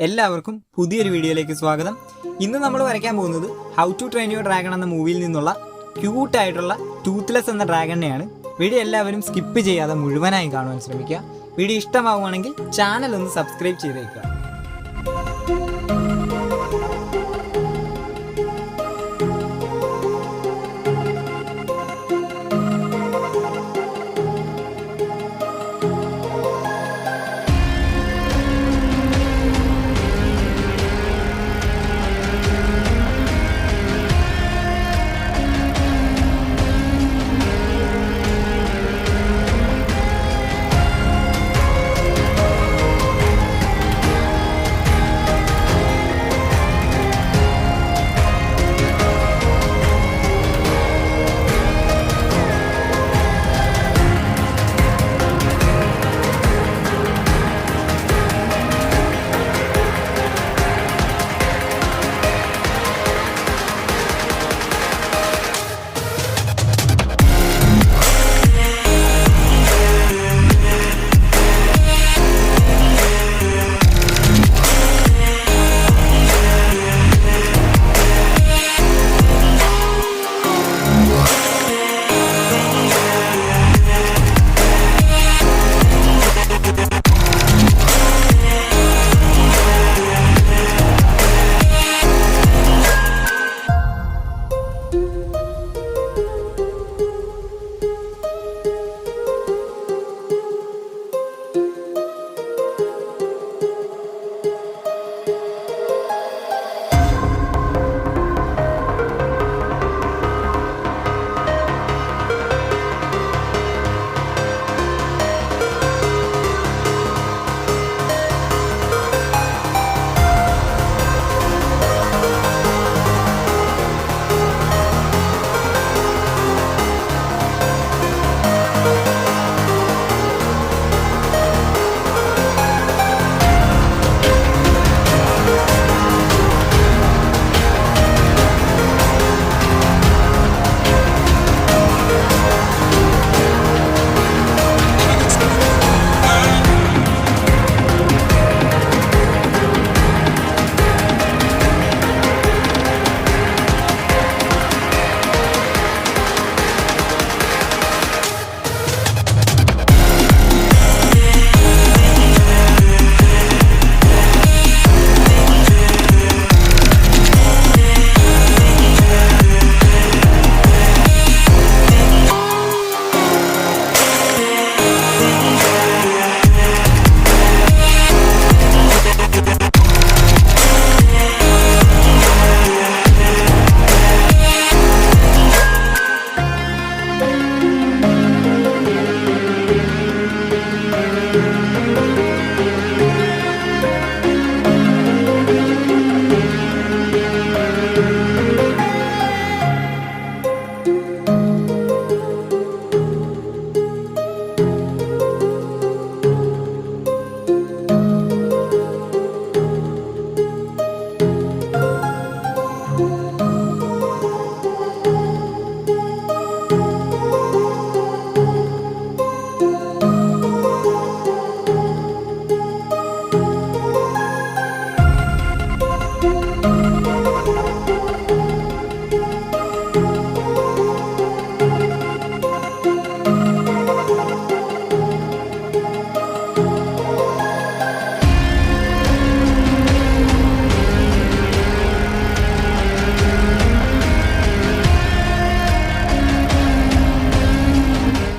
എല്ലാവർക്കും പുതിയൊരു വീഡിയോയിലേക്ക് സ്വാഗതം. ഇന്ന് നമ്മൾ വരയ്ക്കാൻ പോകുന്നത് how to train your dragon എന്ന മൂവിയിൽ നിന്നുള്ള ക്യൂട്ടായിട്ടുള്ള ടൂത്ത്ലെസ് എന്ന ഡ്രാഗണിനെയാണ്. വീഡിയോ എല്ലാവരും സ്കിപ്പ് ചെയ്യാതെ മുഴുവനായി കാണുവാൻ ശ്രമിക്കുക. വീഡിയോ ഇഷ്ടമാവുകയാണെങ്കിൽ ചാനൽ ഒന്ന് സബ്സ്ക്രൈബ് ചെയ്തേക്കുക.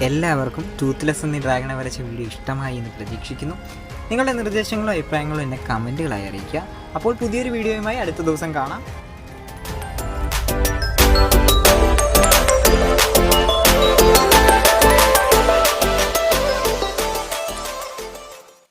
എല്ലാവർക്കും ടൂത്ത്ലെസ് എന്ന ഡ്രാഗണെ വരച്ച വീഡിയോ ഇഷ്ടമായി എന്ന് പ്രതീക്ഷിക്കുന്നു. നിങ്ങളുടെ നിർദ്ദേശങ്ങളോ അഭിപ്രായങ്ങളോ എന്നെ കമൻറ്റുകളായി അറിയിക്കുക. അപ്പോൾ പുതിയൊരു വീഡിയോയുമായി അടുത്ത ദിവസം കാണാം.